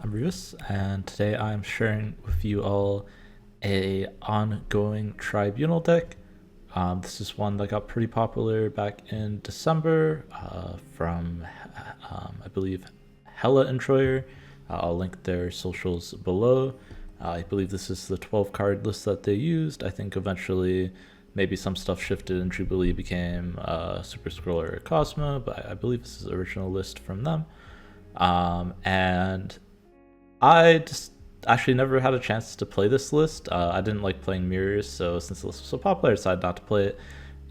I'm Revis, and today I'm sharing with you all a Ongoing Tribunal deck. This is one that got pretty popular back in December from, I believe, Hela and Troyer. I'll link their socials below. I believe this is the 12 card list that they used. I think eventually maybe some stuff shifted and Jubilee became Super Scroller or Cosmo, but I believe this is the original list from them. And I just actually never had a chance to play this list. I didn't like playing mirrors, so since the list was so popular, I decided not to play it.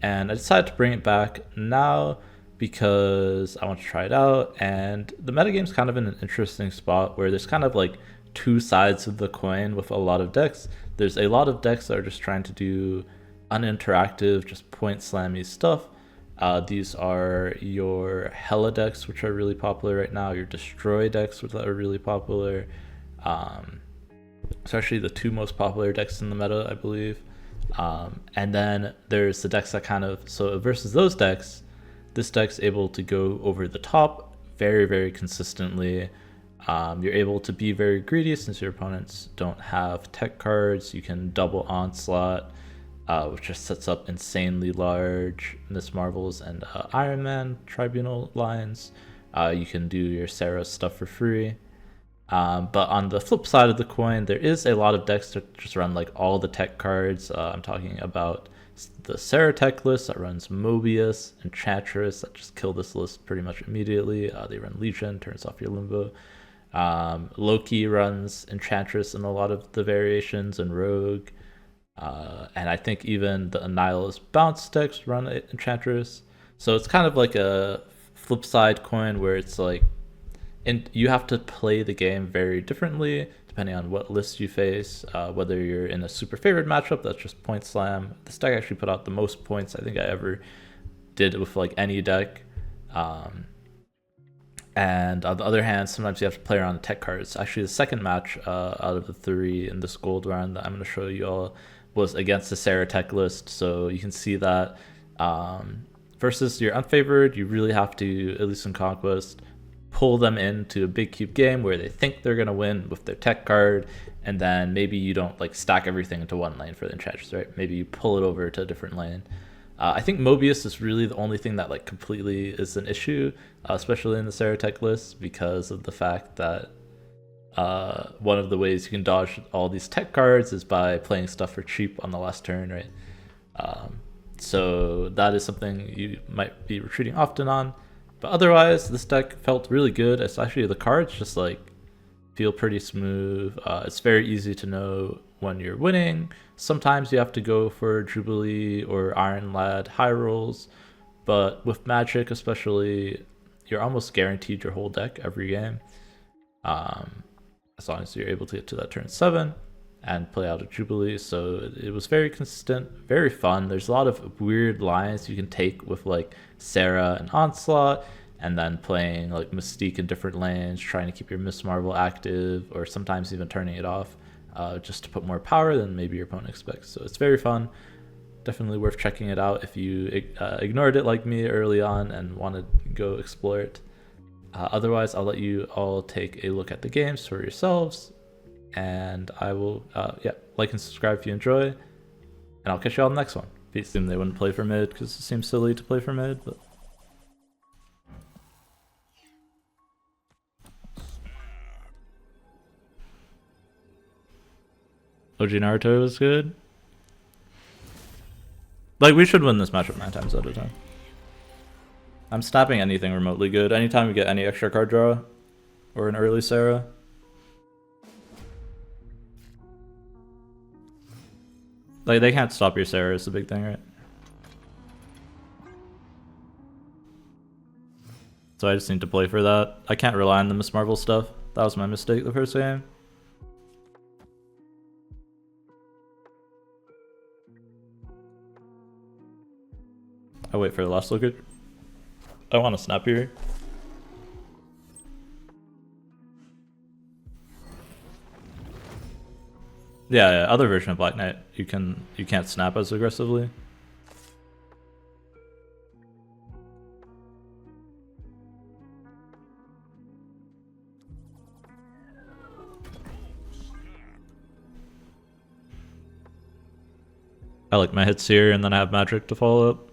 And I decided to bring it back now because I want to try it out. And the metagame's kind of in an interesting spot where there's kind of like two sides of the coin with a lot of decks. There's a lot of decks that are just trying to do uninteractive, just point slammy stuff. These are your Hela decks, which are really popular right now, your Destroy decks, which are really popular. It's actually the two most popular decks in the meta, I believe. And then there's the decks that kind of, so versus those decks, this deck's able to go over the top very, very consistently. You're able to be very greedy since your opponents don't have tech cards. You can double onslaught, which just sets up insanely large Miss Marvels and Iron Man Tribunal lines. You can do your Sera stuff for free. But on the flip side of the coin, there is a lot of decks that just run like all the tech cards. I'm talking about the Sera tech list that runs Mobius, Enchantress that just kill this list pretty much immediately. They run Legion, turns off your Limbo. Loki runs Enchantress in a lot of the variations, and Rogue. And I think even the Annihilus bounce decks run Enchantress. So it's kind of like a flip side coin where it's like, and you have to play the game very differently depending on what list you face, whether you're in a super favored matchup that's just point slam. This deck actually put out the most points I think I ever did with like any deck. And on the other hand, sometimes you have to play around the tech cards. Actually, the second match out of the three in this gold round that I'm going to show you all was against the Sera tech list. So you can see that versus your unfavored, you really have to, at least in Conquest, pull them into a big cube game where they think they're going to win with their tech card, and then maybe you don't like stack everything into one lane for the Enchantress, right? Maybe you pull it over to a different lane. I think Mobius is really the only thing that like completely is an issue, especially in the Sera tech list, because of the fact that one of the ways you can dodge all these tech cards is by playing stuff for cheap on the last turn, right? So that is something you might be retreating often on. But otherwise, this deck felt really good. Especially the cards just like feel pretty smooth. It's very easy to know when you're winning. Sometimes you have to go for Jubilee or Iron Lad high rolls, but with Magic especially, you're almost guaranteed your whole deck every game. As long as you're able to get to that turn 7 and play out a Jubilee. So it was very consistent, very fun. There's a lot of weird lines you can take with like Sera and Onslaught, and then playing like Mystique in different lanes, trying to keep your Miss Marvel active, or sometimes even turning it off just to put more power than maybe your opponent expects. So it's very fun. Definitely worth checking it out if you ignored it like me early on and wanted to go explore it. Otherwise, I'll let you all take a look at the games for yourselves, and I will, like and subscribe if you enjoy, and I'll catch you all in the next one. Peace. Assume they wouldn't play for mid because it seems silly to play for mid, but OG Naruto was good. Like, we should win this matchup 9 times out of 10. I'm snapping anything remotely good. Anytime we get any extra card draw or an early Sera. Like, they can't stop your Sera is the big thing, right? So I just need to play for that. I can't rely on the Miss Marvel stuff. That was my mistake the first game. I wait for the last look. I want to snap here. Yeah, other version of Black Knight, you can't snap as aggressively. I like my hits here, and then I have magic to follow up.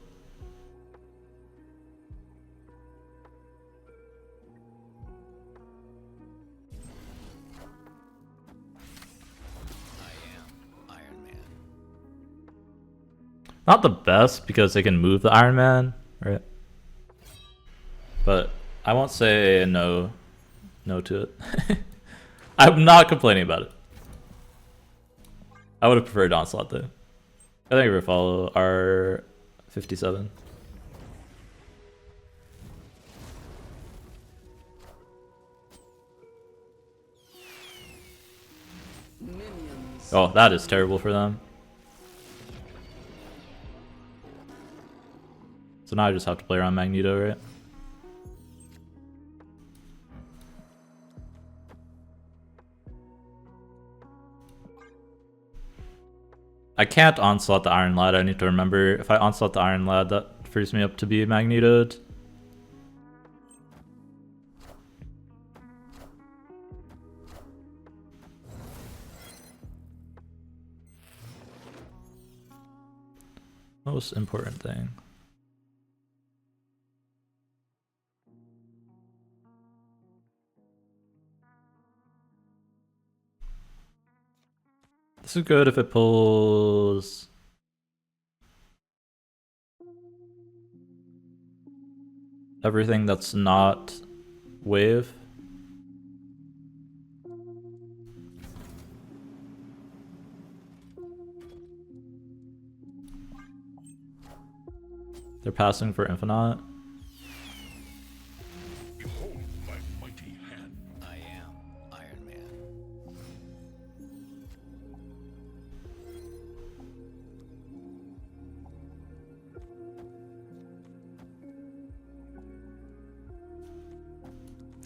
Not the best because they can move the Iron Man, right? But I won't say no to it. I'm not complaining about it. I would have preferred Onslaught though. I think we follow R57. Oh, that is terrible for them. So now I just have to play around Magneto, right? I can't onslaught the Iron Lad. I need to remember if I onslaught the Iron Lad, that frees me up to be magnetoed. Most important thing. This is good if it pulls everything that's not wave. They're passing for Infinite.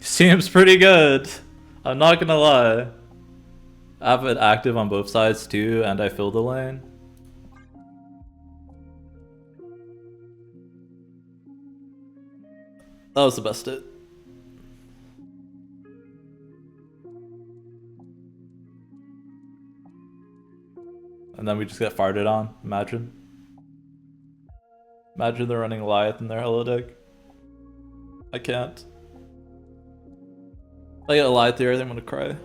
Seems pretty good. I'm not gonna lie. I have it active on both sides too, and I fill the lane. That was the best hit. And then we just get farted on. Imagine. Imagine they're running Goliath in their Hela deck. I can't. I get a Goliath here, I think I'm gonna cry.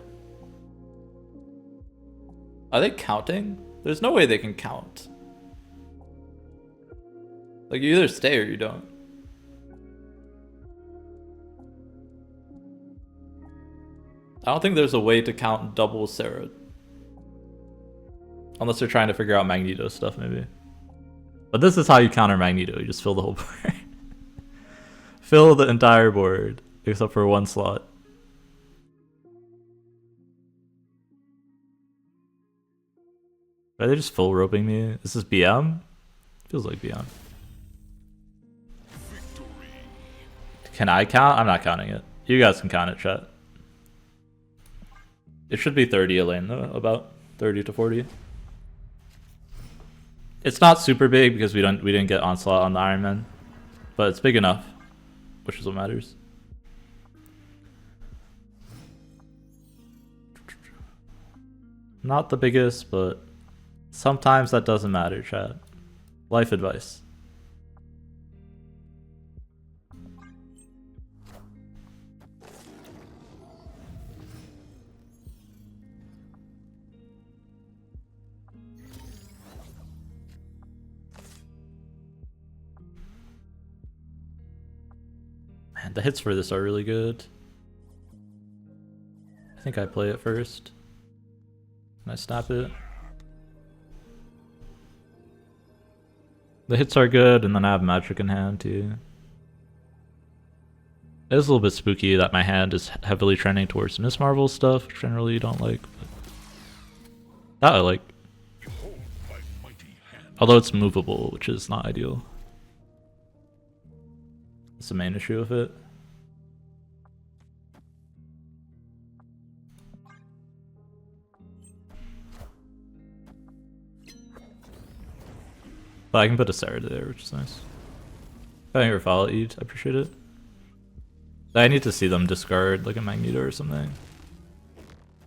Are they counting? There's no way they can count. Like, you either stay or you don't. I don't think there's a way to count double Sera. Unless they're trying to figure out Magneto stuff, maybe. But this is how you counter Magneto. You just fill the whole board. Fill the entire board, except for one slot. Are they just full roping me? Is this BM? Feels like BM. Can I count? I'm not counting it. You guys can count it, chat. It should be 30 a lane though, about 30 to 40. It's not super big because we didn't get onslaught on the Iron Man, but it's big enough, which is what matters. Not the biggest, but sometimes that doesn't matter, chat. Life advice. Man, the hits for this are really good. I think I play it first. Can I snap it? The hits are good, and then I have magic in hand too. It is a little bit spooky that my hand is heavily trending towards Miss Marvel stuff, which I generally don't like. But that I like. Although it's movable, which is not ideal. That's the main issue with it. But I can put a Sera there, which is nice. I think follow Eid, I appreciate it. I need to see them discard like a Magneto or something.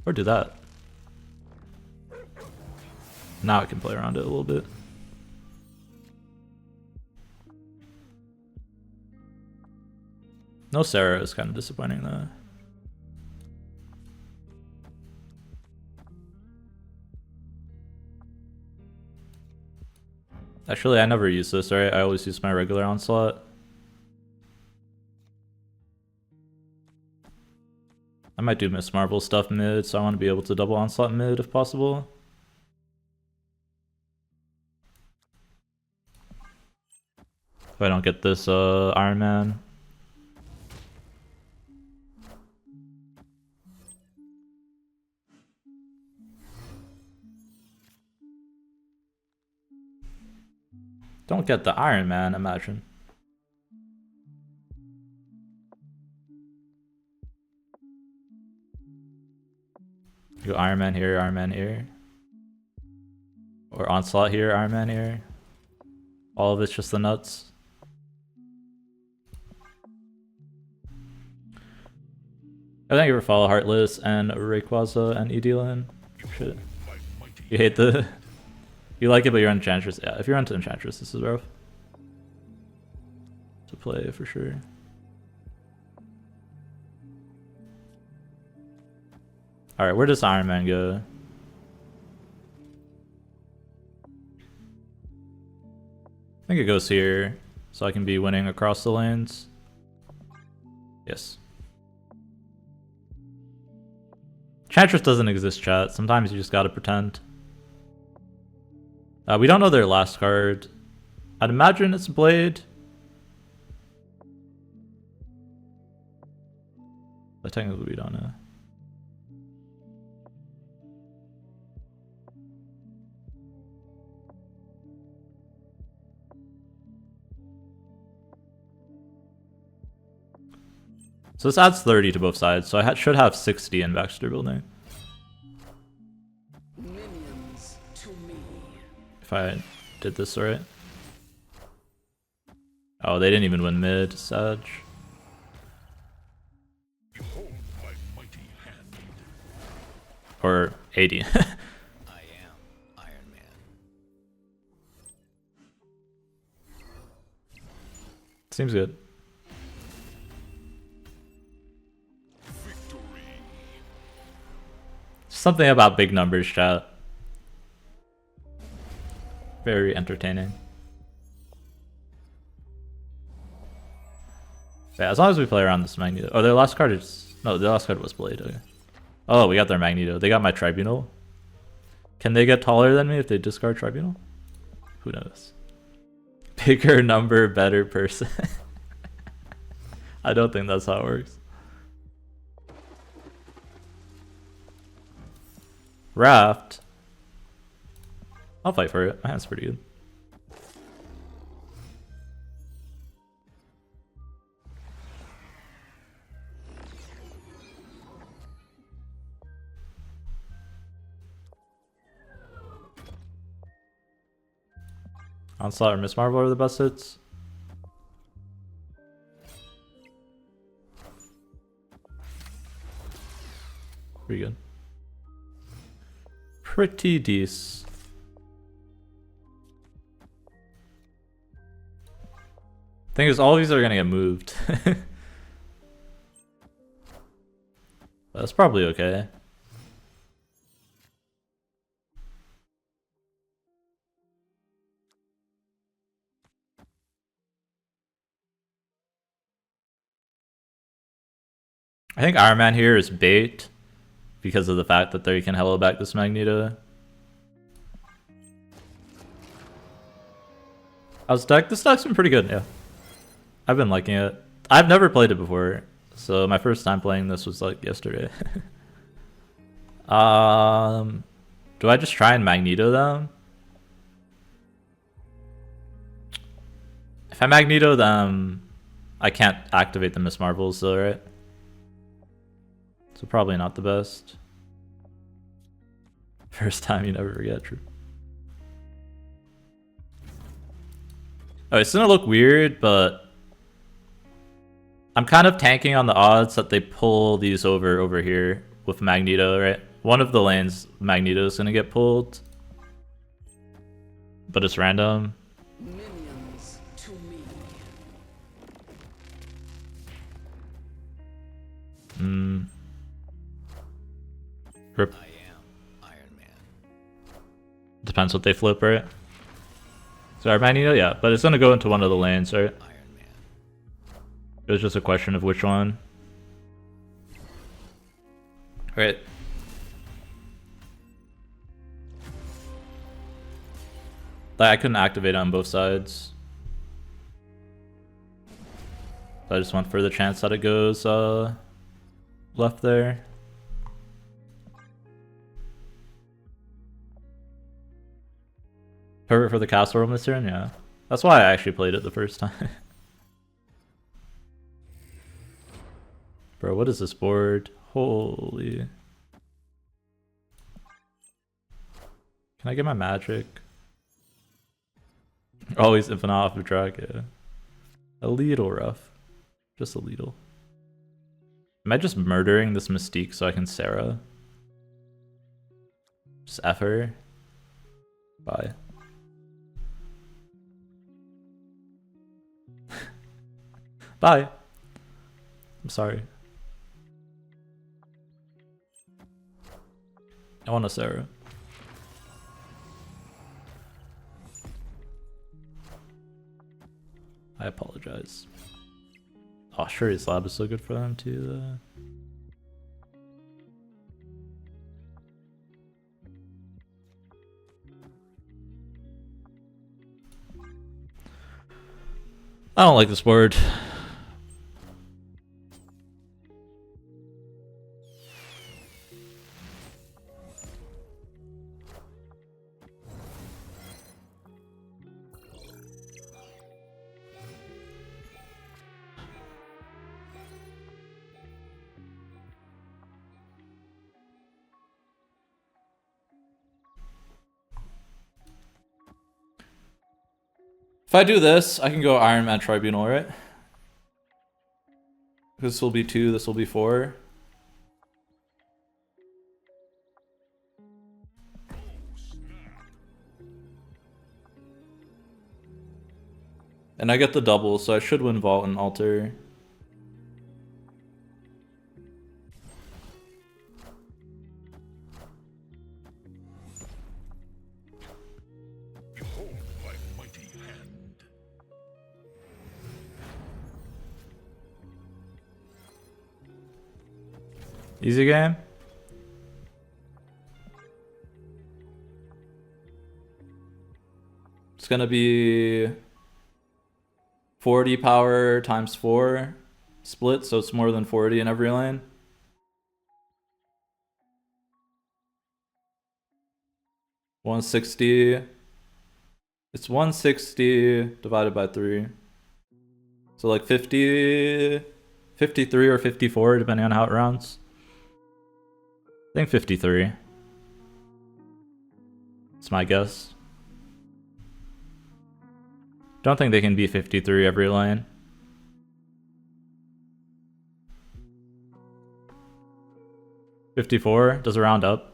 Or do that. Now I can play around it a little bit. No Sera is kind of disappointing though. Actually, I never use this, right? I always use my regular onslaught. I might do Miss Marvel stuff mid, so I want to be able to double onslaught mid if possible. If I don't get this Iron Man. Don't get the Iron Man, imagine. Go Iron Man here, Iron Man here. Or Onslaught here, Iron Man here. All of it's just the nuts. I think you ever follow Heartless and Rayquaza and Edilin. Shit. You hate the... You like it, but you're Enchantress. Yeah, if you're into Enchantress, this is rough to play for sure. Alright, where does Iron Man go? I think it goes here, so I can be winning across the lanes. Yes. Enchantress doesn't exist, chat. Sometimes you just gotta pretend. We don't know their last card. I'd imagine it's Blade. But technically we don't know. So this adds 30 to both sides, so I should have 60 in Baxter building. If I did this right. Oh, they didn't even win mid, Sag. Or 80. I am Iron Man. Seems good. Something about big numbers, chat. Very entertaining. Yeah, as long as we play around this Magneto. Oh, their last card is... No, their last card was Blade. Okay. Oh, we got their Magneto. They got my Tribunal. Can they get taller than me if they discard Tribunal? Who knows? Bigger number, better person. I don't think that's how it works. Raft. I'll fight for it. My hand's pretty good. Onslaught or Miss Marvel are the best hits. Pretty good. Pretty decent. Thing is, all of these are gonna get moved. That's probably okay. I think Iron Man here is bait because of the fact that they can Hela back this Magneto. How's deck? This deck's been pretty good, yeah. I've been liking it. I've never played it before, so my first time playing this was like yesterday. Do I just try and Magneto them? If I Magneto them, I can't activate the Miss Marvels though, right? So probably not the best. First time you never forget, true. Oh, it's gonna look weird, but I'm kind of tanking on the odds that they pull these over here with Magneto, right? One of the lanes, Magneto is gonna get pulled, but it's random. Minions to me. Rip. I am Iron Man. Depends what they flip, right? So our Magneto, yeah, but it's gonna go into one of the lanes, right? Iron Man. It was just a question of which one. Right. Like, I couldn't activate on both sides. So I just went for the chance that it goes left there. Perfect for the castle room this turn, yeah. That's why I actually played it the first time. Bro, what is this board? Holy. Can I get my magic? Always infinite off of drag, yeah. A little rough. Just a little. Am I just murdering this Mystique so I can Sera? Just F her. Bye. Bye. I'm sorry. I want a Sera. I apologize. Oh, sure, his lab is so good for them too. I don't like this board. If I do this, I can go Iron Man Tribunal, right? This will be 2, this will be 4. And I get the double, so I should win Vault and Altar. Easy game. It's gonna be 40 power times 4 split, so it's more than 40 in every lane. $160. It's 160 divided by 3. So like 50, 53 or 54 depending on how it rounds. I think 53. It's my guess. Don't think they can be 53 every lane. $54. Does it round up?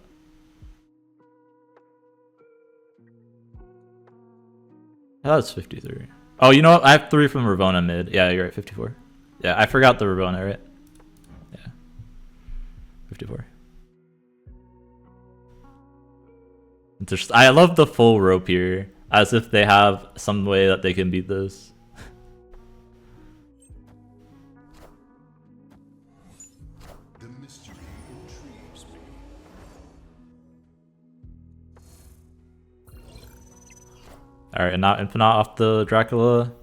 That's 53. Oh, you know what? I have 3 from Ravona mid. Yeah, you're right. 54. Yeah, I forgot the Ravona, right? Yeah. 54. Just, I love the full rope here, as if they have some way that they can beat this. The mystery intrigues me. Alright, and now Infinite off the Dracula,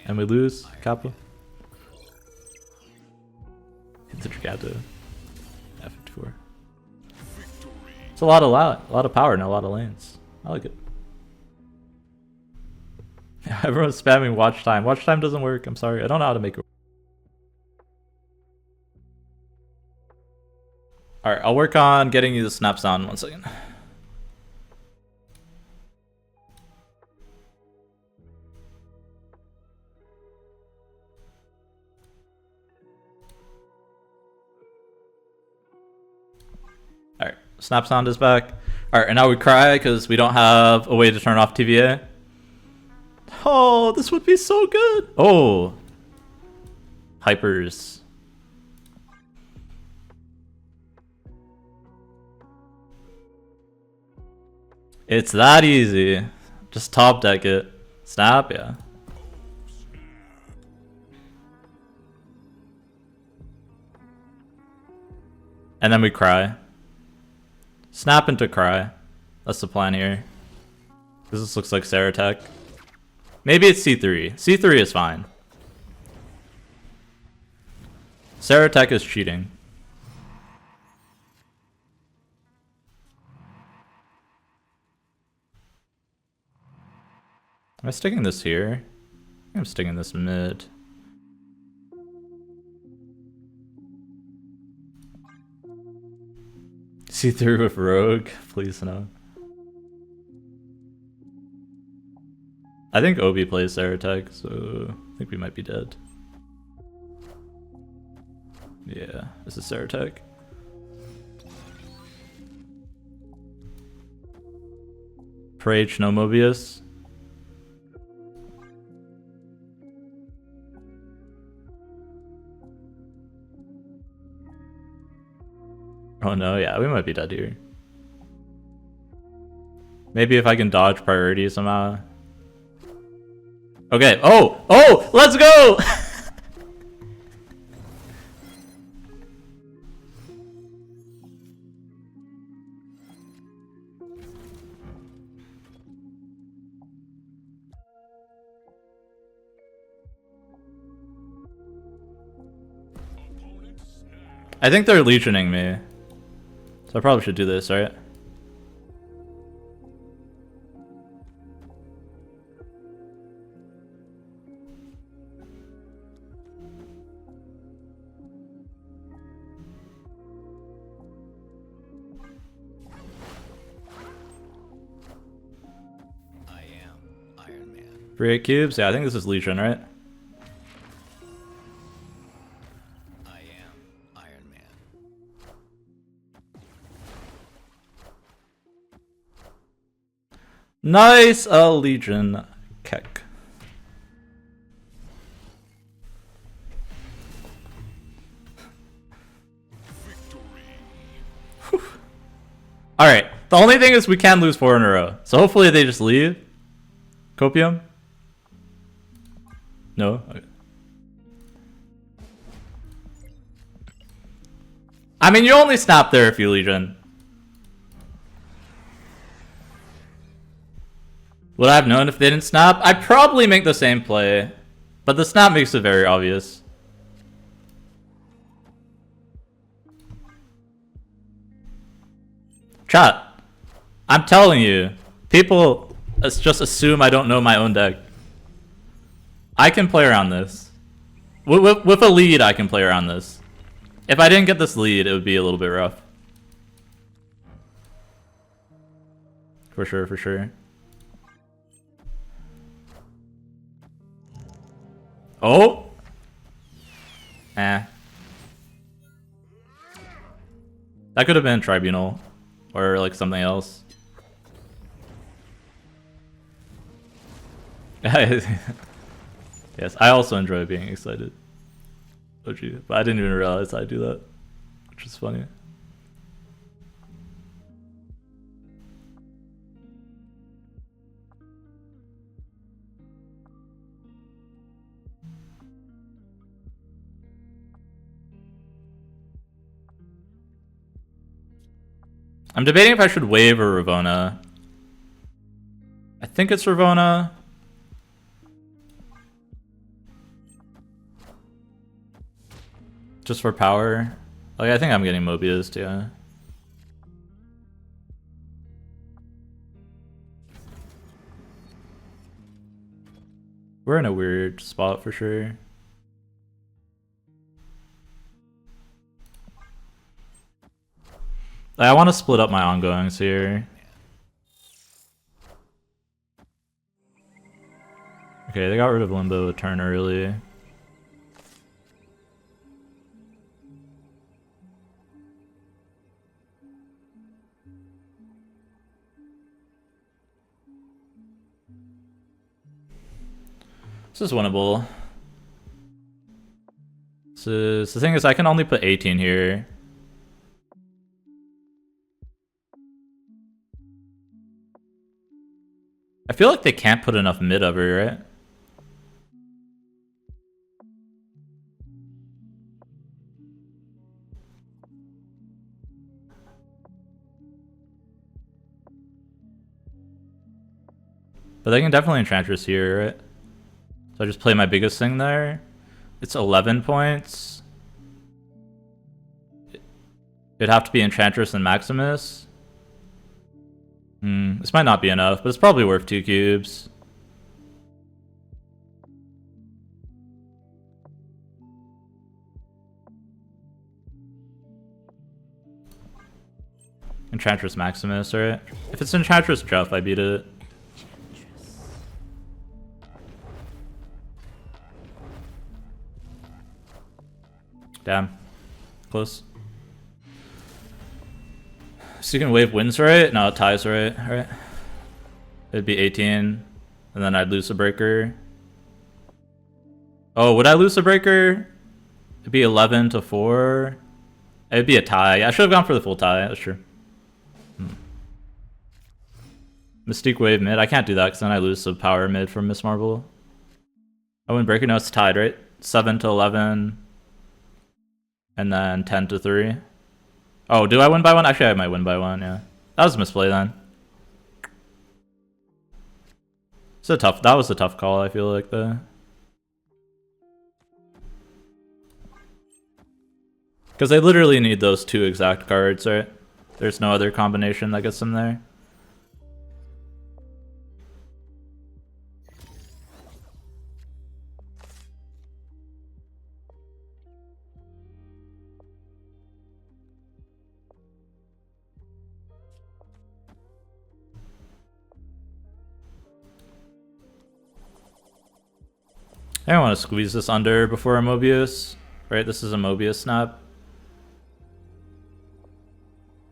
and we lose Kappa. It's a Dragato. Yeah, 54. It's a lot of power and a lot of lanes. I like it. Everyone's spamming watch time. Watch time doesn't work. I'm sorry. I don't know how to make it. Alright, I'll work on getting you the snap sound in 1 second. Alright, snap sound is back. Alright, and now we cry because we don't have a way to turn off TVA. Oh, this would be so good. Oh. Hypers. It's that easy. Just top deck it. Snap, yeah. And then we cry. Snap into cry. That's the plan here. This looks like Sera tech. Maybe it's C3. C3 is fine. Sera tech is cheating. Am I sticking this here? I think I'm sticking this mid. See through with Rogue? Please no. I think Obi plays Sera tech, so I think we might be dead. Yeah, this is Sera tech. Prage, no Mobius. Oh no, yeah, we might be dead here. Maybe if I can dodge priority somehow. Okay, oh, let's go! I think they're legioning me. So I probably should do this, right? I am Iron Man. 3-8 cubes? Yeah, I think this is Legion, right? I am Iron Man. Nice, a Legion Keck. Alright, the only thing is we can lose 4 in a row. So hopefully they just leave. Copium? No? Okay. I mean, you only snap there if you Legion. Would I have known if they didn't snap? I'd probably make the same play. But the snap makes it very obvious. Chat. I'm telling you. People just assume I don't know my own deck. I can play around this. With a lead, I can play around this. If I didn't get this lead, it would be a little bit rough. For sure, for sure. Oh! Eh. That could have been Tribunal. Or like something else. Yes, I also enjoy being excited. Oh gee, but I didn't even realize I'd do that. Which is funny. I'm debating if I should wave or Ravona. I think it's Ravona. Just for power. Okay, I think I'm getting Mobius, yeah. We're in a weird spot for sure. I want to split up my ongoings here. Okay, they got rid of Limbo a turn early. This is winnable. So the thing is, I can only put 18 here. I feel like they can't put enough mid over, right? But they can definitely Enchantress here, right? So I just play my biggest thing there. It's 11 points. It'd have to be Enchantress and Maximus. This might not be enough, but it's probably worth 2 cubes. Enchantress Maximus, right? If it's Enchantress Druff, I beat it. Damn. Close. So you can wave wins, right? No, it ties, right? Alright. It'd be 18, and then I'd lose a breaker. Oh, would I lose a breaker? It'd be 11 to 4. It'd be a tie. I should have gone for the full tie, that's true. Mystique wave mid. I can't do that because then I lose the power mid from Miss Marble. I win breaker. No, it's tied, right? 7 to 11. And then 10 to 3. Oh, do I win by 1? Actually, I might win by 1, yeah. That was a misplay then. That was a tough call, I feel like, though. Because they literally need those 2 exact cards, right? There's no other combination that gets them there. I don't want to squeeze this under before a Mobius. Right, this is a Mobius snap.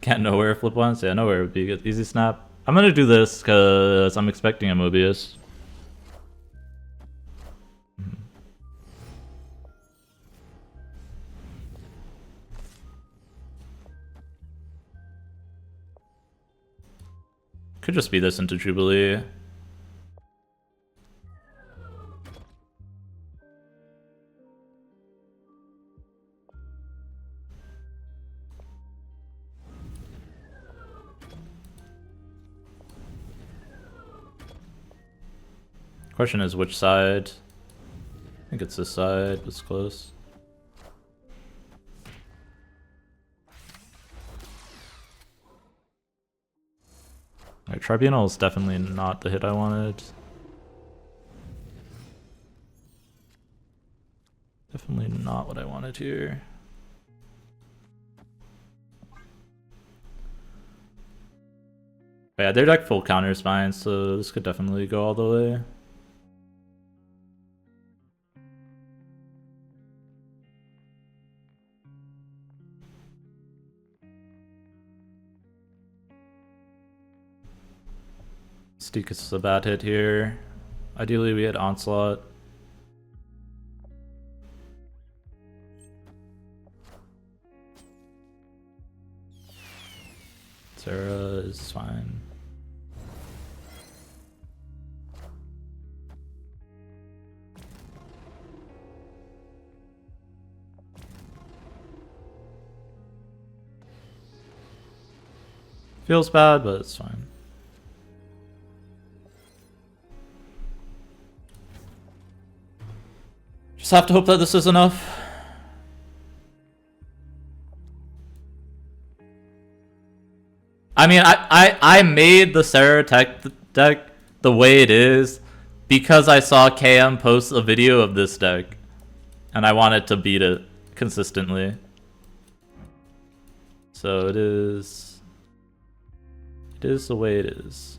Can't nowhere flip once? Yeah, nowhere would be a good easy snap. I'm gonna do this because I'm expecting a Mobius. Could just be this into Jubilee. Question is which side? I think it's this side, it's close. Alright, Tribunal is definitely not the hit I wanted. Definitely not what I wanted here. But yeah, their deck full counters fine, so this could definitely go all the way. Steak is a bad hit here. Ideally we had Onslaught. Sera is fine. Feels bad, but it's fine. Just have to hope that this is enough. I mean, I made the Sera tech deck the way it is because I saw KM post a video of this deck and I wanted to beat it consistently. So it is the way it is.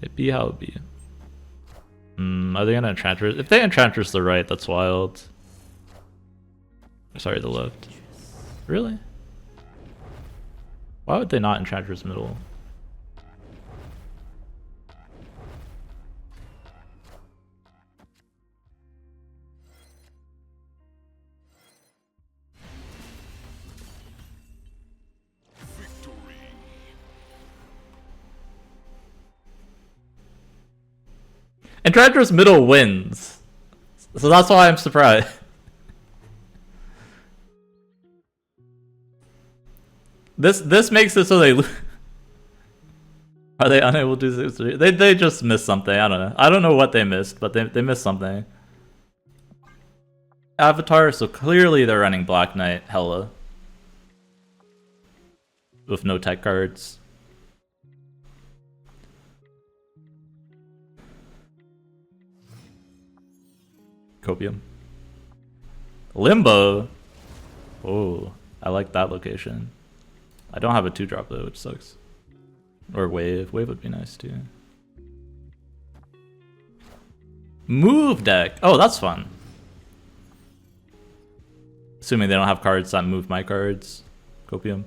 It be how it be. Are they gonna Enchantress? If they Enchantress the right, that's wild. Sorry, the left. Really? Why would they not Enchantress middle? Enchantress middle wins. So that's why I'm surprised. This makes it so they are they unable to do they just missed something. I don't know. I don't know what they missed, but they missed something. Avatar, so clearly they're running Black Knight Hela with no tech cards. Copium. Limbo. Oh, I like that location. I don't have a 2-drop though, which sucks. Or wave. Wave would be nice too. Move deck. Oh, that's fun. Assuming they don't have cards that move my cards. Copium.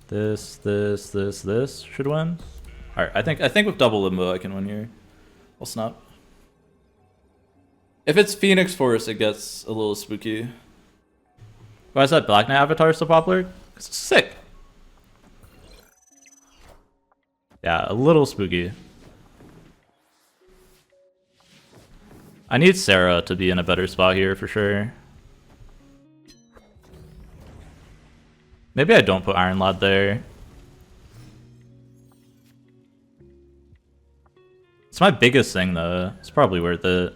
This should win. Alright, I think with double limbo I can win here. I'll snap. If it's Phoenix Force, it gets a little spooky. Why is that Black Knight Avatar so popular? It's sick. Yeah, a little spooky. I need Sera to be in a better spot here for sure. Maybe I don't put Iron Lad there. It's my biggest thing though. It's probably worth it.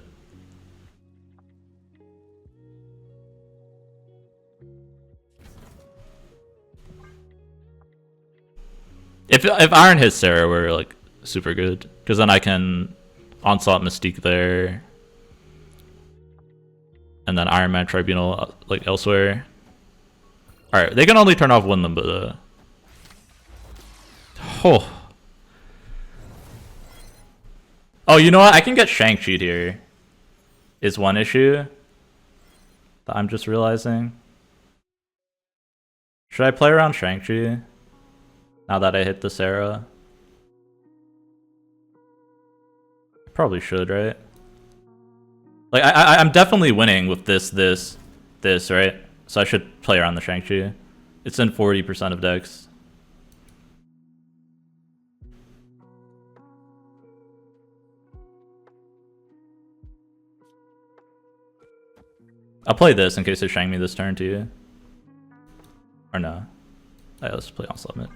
If Iron hits Sera, we're like super good, because then I can Onslaught Mystique there, and then Iron Man Tribunal like elsewhere. All right, they can only turn off one limbo though. Oh, you know what? I can get Shang-Chi here. Is one issue that I'm just realizing. Should I play around Shang-Chi? Now that I hit the Sera, I probably should, right? Like I'm definitely winning with this, right? So I should play around the Shang-Chi. It's in 40% of decks. I'll play this in case they Shang me this turn to you. Or no. Yeah, let's play Onslaught Mid.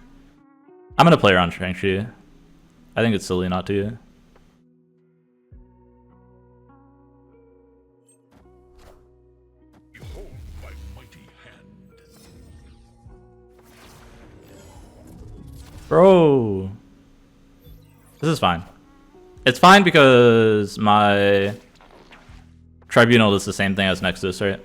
I'm gonna play around Shang-Chi. I think it's silly not to. Behold my mighty hand. Bro. This is fine. It's fine because my Tribunal is the same thing as Nexus, right?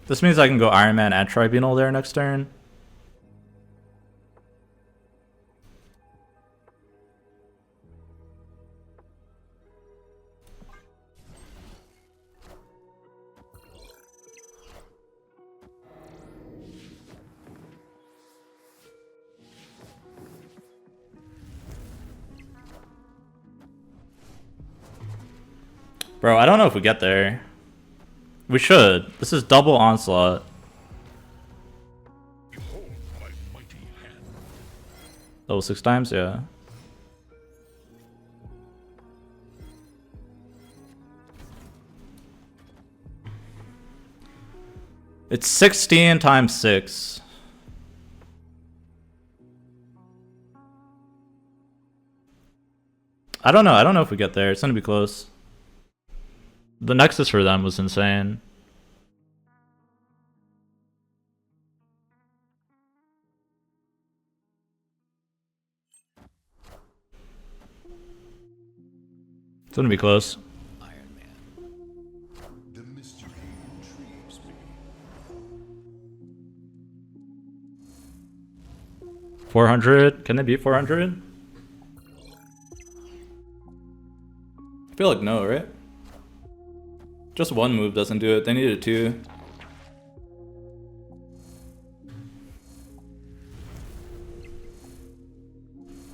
This means I can go Iron Man and Tribunal there next turn. Bro, I don't know if we get there. We should. This is double Onslaught. Behold my mighty hand. Level 6 times, yeah. It's 16 times 6. I don't know. I don't know if we get there. It's gonna be close. The Nexus for them was insane. It's gonna be close. Iron Man. The mystery intrigues me. 400? Can it be 400? feel like no, right? Just one move doesn't do it. They needed two.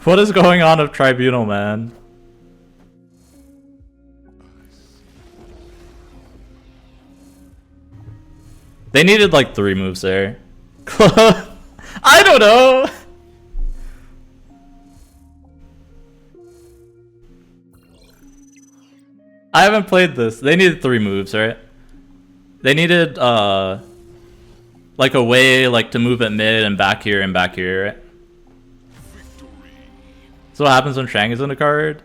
What is going on with Tribunal, man? They needed like 3 moves there. I don't know! I haven't played this. They needed 3 moves, right? They needed like a way like to move at mid and back here, right? So what happens when Shang is in a card?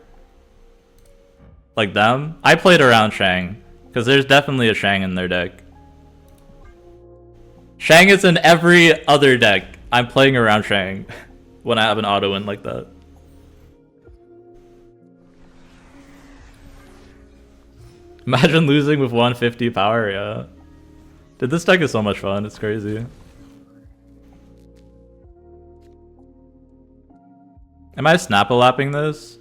Like them? I played around Shang, because there's definitely a Shang in their deck. Shang is in every other deck. I'm playing around Shang when I have an auto win like that. Imagine losing with 150 power, yeah. Dude, this deck is so much fun, it's crazy. Am I snap-a-lapping this?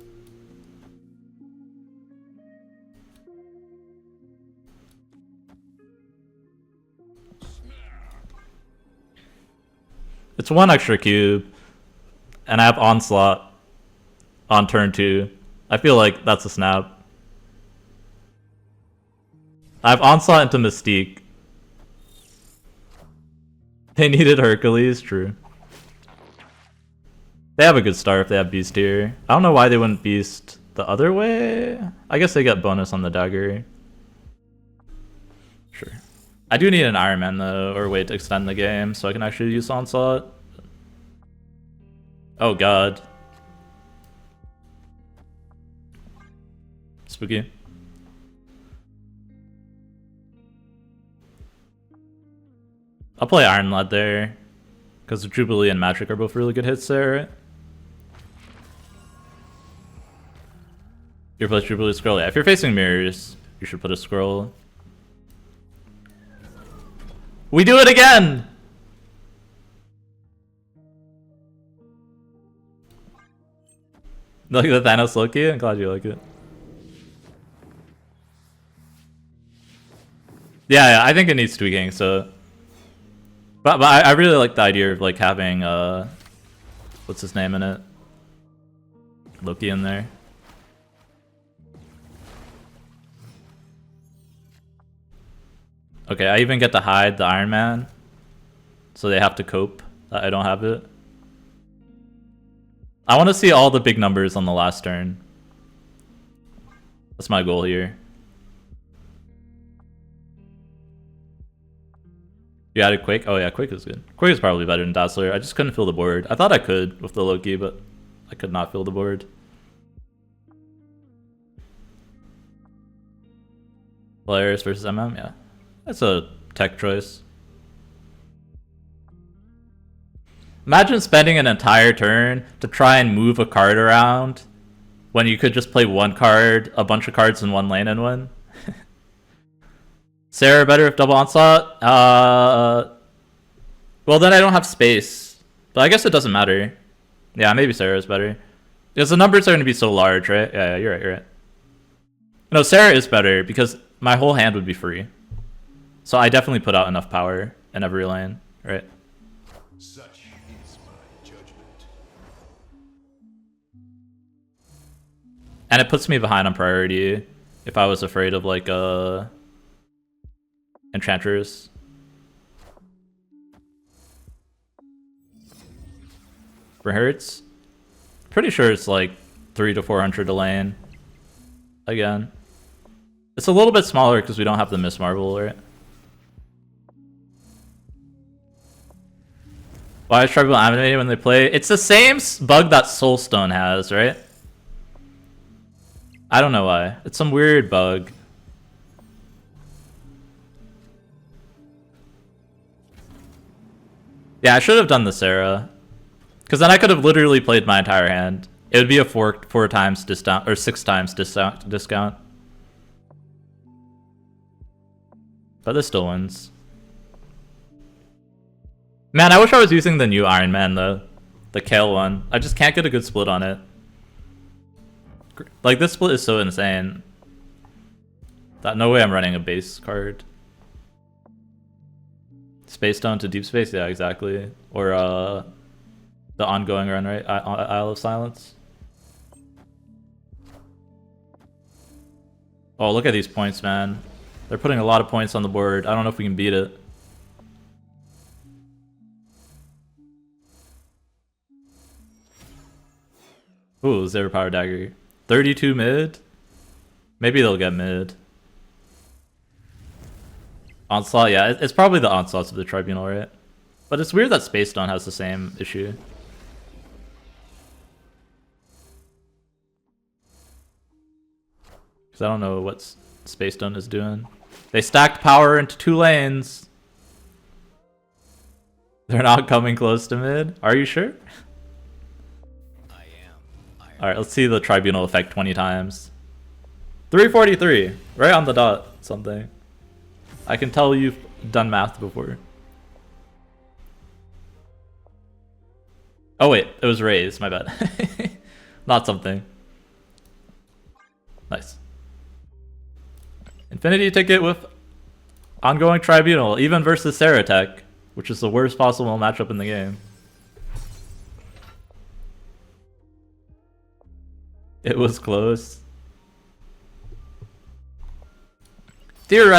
It's 1 extra cube, and I have Onslaught on turn 2. I feel like that's a snap. I have Onslaught into Mystique. They needed Hercules, true. They have a good start if they have Beast here. I don't know why they wouldn't Beast the other way. I guess they get bonus on the dagger. Sure. I do need an Iron Man though, or wait to extend the game so I can actually use Onslaught. Oh god. Spooky. I'll play Iron Lad there, because Jubilee and Magic are both really good hits there, right? You play Jubilee Scroll. Yeah, if you're facing mirrors, you should put a scroll. We do it again! Look at the Thanos Loki? I'm glad you like it. Yeah, I think it needs tweaking, so... But I really like the idea of like having, what's his name in it? Loki in there. Okay, I even get to hide the Iron Man. So they have to cope that I don't have it. I want to see all the big numbers on the last turn. That's my goal here. You added Quake? Oh yeah, Quake is good. Quake is probably better than Dazzler. I just couldn't fill the board. I thought I could with the Loki, but I could not fill the board. Polaris versus MM, yeah. That's a tech choice. Imagine spending an entire turn to try and move a card around when you could just play one card, a bunch of cards in one lane and win. Sera better with double onslaught? Well then I don't have space. But I guess it doesn't matter. Yeah, maybe Sera is better. Because the numbers are going to be so large, right? Yeah, you're right. No, Sera is better because my whole hand would be free. So I definitely put out enough power in every lane, right? Such is my judgment. And it puts me behind on priority if I was afraid of like Enchantress. For Hertz, pretty sure it's like 300 to 400 a lane. Again, it's a little bit smaller because we don't have the Miss Marvel, right? Why is Tribunal animated when they play? It's the same bug that Soulstone has, right? I don't know why. It's some weird bug. Yeah, I should have done the Sera. Because then I could have literally played my entire hand. It would be a four times discount, or 6 times discount. But this still wins. Man, I wish I was using the new Iron Man though. The Kale one. I just can't get a good split on it. Like, this split is so insane. That no way I'm running a base card. Space Stone to Deep Space, yeah, exactly. Or the ongoing run, right? Isle of Silence. Oh, look at these points, man. They're putting a lot of points on the board. I don't know if we can beat it. Ooh, Zero Power Dagger. 32 mid? Maybe they'll get mid. Onslaught, yeah, it's probably the Onslaughts of the Tribunal, right? But it's weird that Space Stone has the same issue. Because I don't know what Space Stone is doing. They stacked power into 2 lanes. They're not coming close to mid. Are you sure? I am Iron Alright, let's see the Tribunal effect 20 times. 343! Right on the dot, something. I can tell you've done math before. Oh wait, it was raised, my bad. Not something. Nice. Infinity ticket with Ongoing Tribunal, even versus Sera tech, which is the worst possible matchup in the game. It was close. Theoretically,